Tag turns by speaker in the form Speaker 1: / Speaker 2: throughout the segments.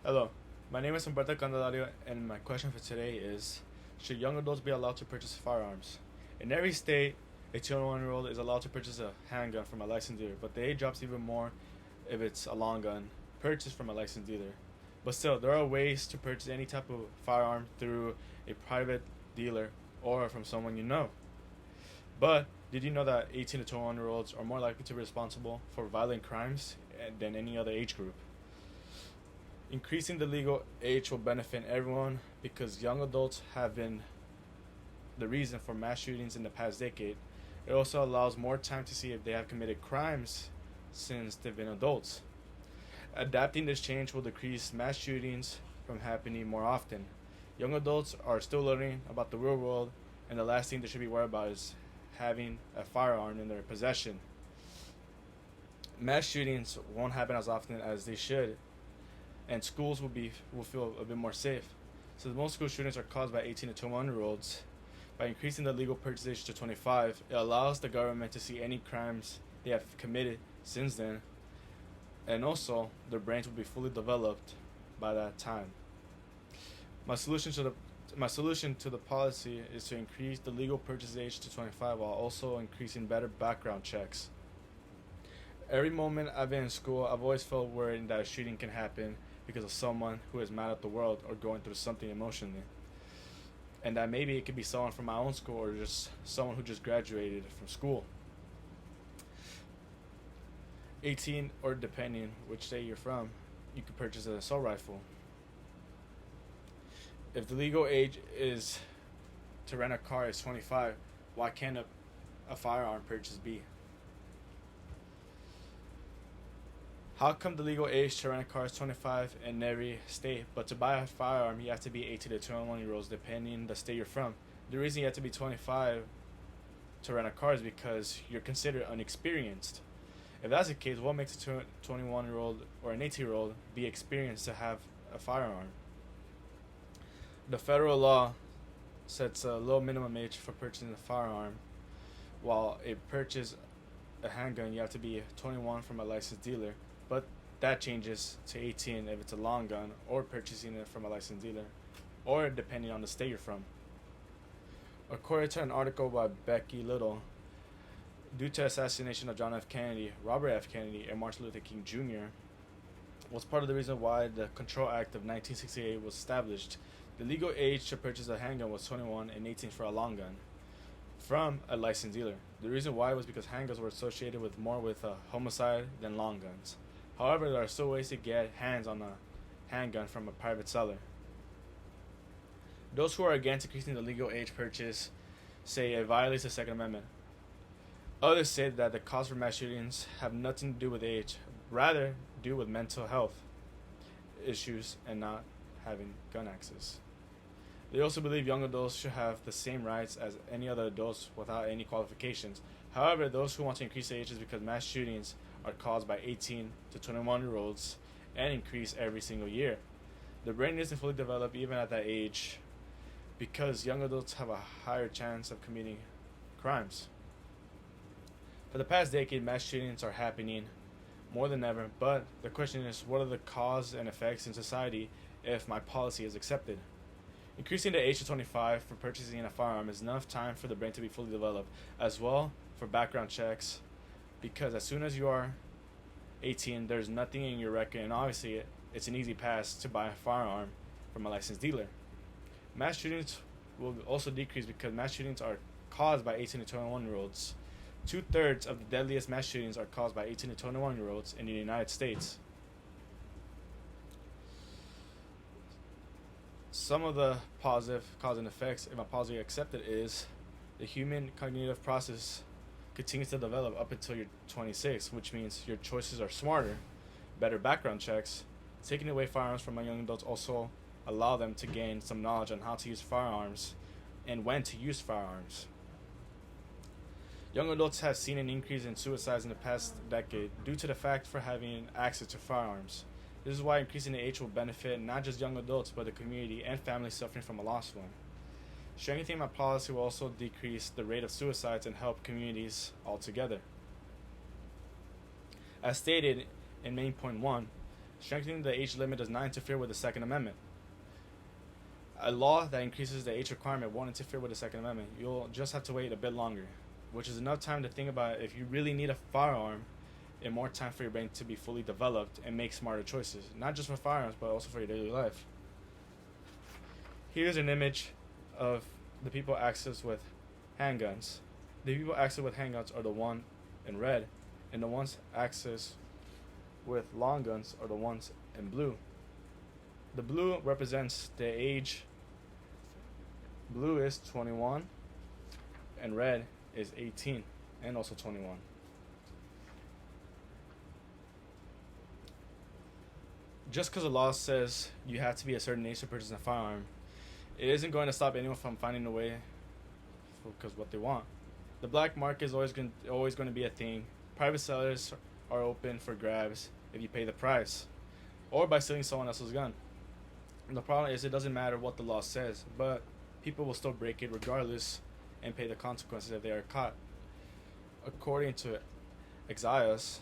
Speaker 1: Hello, my name is Humberto Candelario, and my question for today is: should young adults be allowed to purchase firearms? In every state, a 21-year-old is allowed to purchase a handgun from a licensed dealer, but the age drops even more if it's a long gun purchased from a licensed dealer. But still, there are ways to purchase any type of firearm through a private dealer or from someone you know. But did you know that 18 to 21-year-olds are more likely to be responsible for violent crimes than any other age group? Increasing the legal age will benefit everyone because young adults have been the reason for mass shootings in the past decade. It also allows more time to see if they have committed crimes since they've been adults. Adapting this change will decrease mass shootings from happening more often. Young adults are still learning about the real world, and the last thing they should be worried about is having a firearm in their possession. Mass shootings won't happen as often as they should, and schools will feel a bit more safe. So most school shootings are caused by 18 to 21-year-olds. By increasing the legal purchase age to 25, it allows the government to see any crimes they have committed since then, and also their brains will be fully developed by that time. My solution to the policy is to increase the legal purchase age to 25 while also increasing better background checks. Every moment I've been in school, I've always felt worried that a shooting can happen because of someone who is mad at the world or going through something emotionally. And that maybe it could be someone from my own school or just someone who just graduated from school. 18 or depending which state you're from, you can purchase an assault rifle. If the legal age is to rent a car is 25, why can't a firearm purchase be? How come the legal age to rent a car is 25 in every state, but to buy a firearm you have to be 18 to 21-year-olds depending the state you're from? The reason you have to be 25 to rent a car is because you're considered unexperienced. If that's the case, what makes a 21-year-old or an 18-year-old be experienced to have a firearm? The federal law sets a low minimum age for purchasing a firearm. While a handgun, you have to be 21 from a licensed dealer, but that changes to 18 if it's a long gun or purchasing it from a licensed dealer, or depending on the state you're from. According to an article by Becky Little, due to assassination of John F. Kennedy, Robert F. Kennedy, and Martin Luther King Jr., was part of the reason why the Control Act of 1968 was established. The legal age to purchase a handgun was 21 and 18 for a long gun from a licensed dealer. The reason why was because handguns were associated more with homicide than long guns. However, there are still ways to get hands on a handgun from a private seller. Those who are against increasing the legal age purchase say it violates the Second Amendment. Others say that the cause for mass shootings have nothing to do with age, rather do with mental health issues and not having gun access. They also believe young adults should have the same rights as any other adults without any qualifications. However, those who want to increase the age is because mass shootings are caused by 18 to 21-year-olds and increase every single year. The brain isn't fully developed even at that age because young adults have a higher chance of committing crimes. For the past decade, mass shootings are happening more than ever, but the question is, what are the causes and effects in society if my policy is accepted? Increasing the age to 25 for purchasing a firearm is enough time for the brain to be fully developed, as well for background checks, because as soon as you are 18, there's nothing in your record, and obviously it's an easy pass to buy a firearm from a licensed dealer. Mass shootings will also decrease because mass shootings are caused by 18 to 21-year-olds. 2/3 of the deadliest mass shootings are caused by 18 to 21-year-olds in the United States. Some of the positive cause and effects, if my policy is accepted, is the human cognitive process continues to develop up until you're 26, which means your choices are smarter, better background checks. Taking away firearms from young adults also allow them to gain some knowledge on how to use firearms and when to use firearms. Young adults have seen an increase in suicides in the past decade due to the fact for having access to firearms. This is why increasing the age will benefit not just young adults, but the community and families suffering from a lost one. Strengthening my policy will also decrease the rate of suicides and help communities altogether. As stated in main point 1, Strengthening the age limit does not interfere with the Second Amendment. A law that increases the age requirement won't interfere with the Second Amendment. You'll just have to wait a bit longer, which is enough time to think about if you really need a firearm and more time for your brain to be fully developed and make smarter choices, not just for firearms, but also for your daily life. Here's an image of the people accessed with handguns. The people accessed with handguns are the one in red, and the ones accessed with long guns are the ones in blue. The blue represents the age. Blue is 21, and red is 18, and also 21. Just because the law says you have to be a certain age to purchase a firearm, it isn't going to stop anyone from finding a way because what they want. The black market is always going to be a thing. Private sellers are open for grabs if you pay the price, or by stealing someone else's gun. And the problem is it doesn't matter what the law says, but people will still break it regardless and pay the consequences if they are caught. According to Exiles,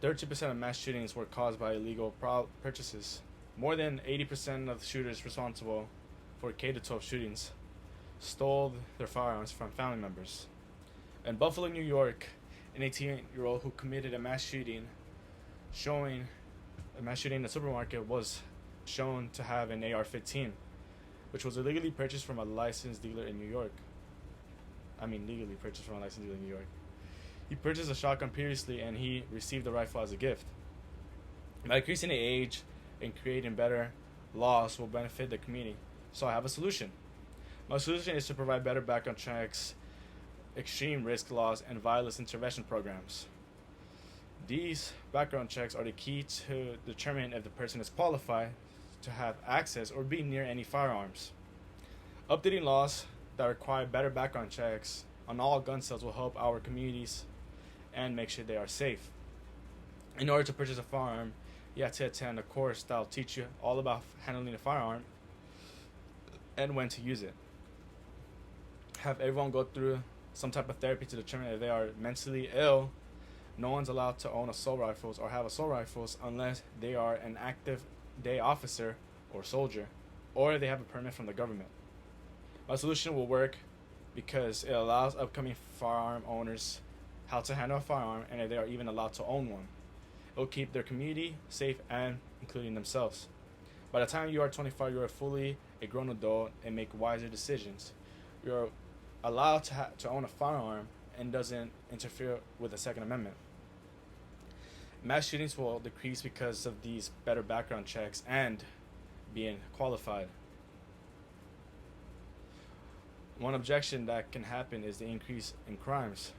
Speaker 1: 32% of mass shootings were caused by illegal purchases. More than 80% of the shooters responsible for K-12 shootings stole their firearms from family members. In Buffalo, New York, an 18-year-old who committed a mass shooting in a supermarket was shown to have an AR-15, which was illegally purchased from a licensed dealer in New York. Legally purchased from a licensed dealer in New York. He purchased a shotgun previously, and he received the rifle as a gift. By increasing the age and creating better laws will benefit the community. So I have a solution. My solution is to provide better background checks, extreme risk laws, and violence intervention programs. These background checks are the key to determine if the person is qualified to have access or be near any firearms. Updating laws that require better background checks on all gun sales will help our communities and make sure they are safe. In order to purchase a firearm, you have to attend a course that will teach you all about handling a firearm and when to use it. Have everyone go through some type of therapy to determine if they are mentally ill. No one's allowed to own assault rifles or have assault rifles unless they are an active day officer or soldier, or they have a permit from the government. My solution will work because it allows upcoming firearm owners how to handle a firearm and if they are even allowed to own one. It will keep their community safe and including themselves. By the time you are 25, you are fully a grown adult and make wiser decisions. You are allowed to own a firearm and doesn't interfere with the Second Amendment. Mass shootings will decrease because of these better background checks and being qualified. One objection that can happen is the increase in crimes.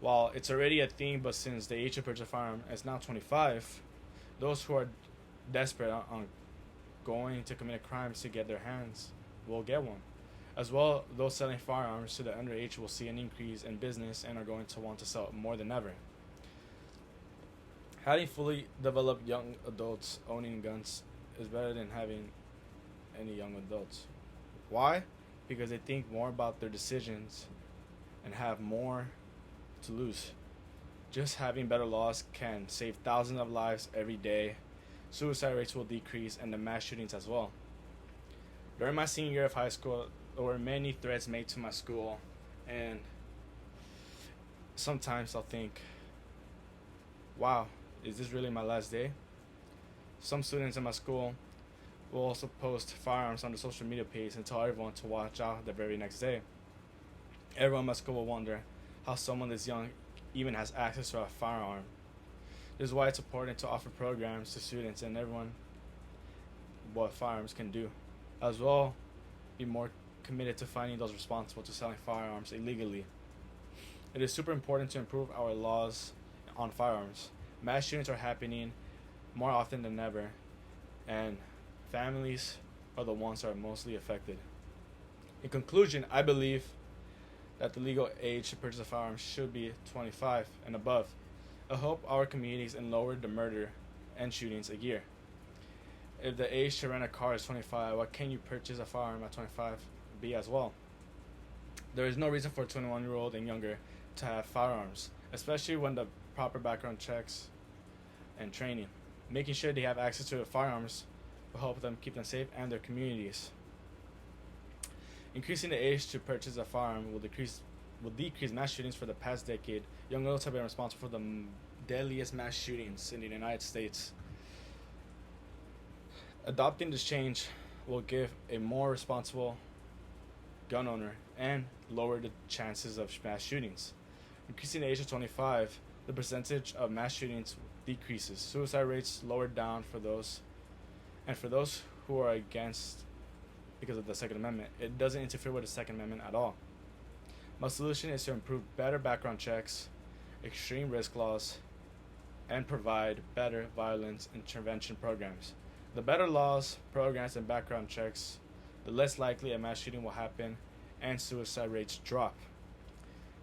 Speaker 1: While it's already a thing, but since the age to purchase a firearm is now 25, those who are desperate on going to commit crimes to get their hands will get one. As well, those selling firearms to the underage will see an increase in business and are going to want to sell more than ever. Having fully developed young adults owning guns is better than having any young adults. Why? Because they think more about their decisions and have more to lose. Just having better laws can save thousands of lives every day. Suicide rates will decrease and the mass shootings as well. During my senior year of high school, there were many threats made to my school, and sometimes I'll think, wow, is this really my last day? Some students in my school will also post firearms on the social media page and tell everyone to watch out the very next day. Everyone in my school will wonder how someone this young even has access to a firearm. This is why it's important to offer programs to students and everyone what firearms can do. As well, be more committed to finding those responsible to selling firearms illegally. It is super important to improve our laws on firearms. Mass shootings are happening more often than ever, and families are the ones that are mostly affected. In conclusion, I believe that the legal age to purchase a firearm should be 25 and above. I hope our communities and lower the murder and shootings a year. If the age to rent a car is 25, why can't you purchase a firearm at 25 be as well? There is no reason for a 21-year-old and younger to have firearms, especially when the proper background checks and training. Making sure they have access to firearms will help them keep them safe and their communities. Increasing the age to purchase a firearm will decrease mass shootings. For the past decade, young adults have been responsible for the deadliest mass shootings in the United States. Adopting this change will give a more responsible gun owner and lower the chances of mass shootings. Increasing the age of 25, the percentage of mass shootings decreases. Suicide rates lowered down for those who are against because of the Second Amendment. It doesn't interfere with the Second Amendment at all. My solution is to improve better background checks, extreme risk laws, and provide better violence intervention programs. The better laws, programs, and background checks, the less likely a mass shooting will happen and suicide rates drop.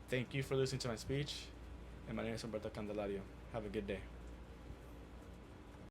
Speaker 1: Thank you for listening to my speech, and my name is Humberto Candelario. Have a good day.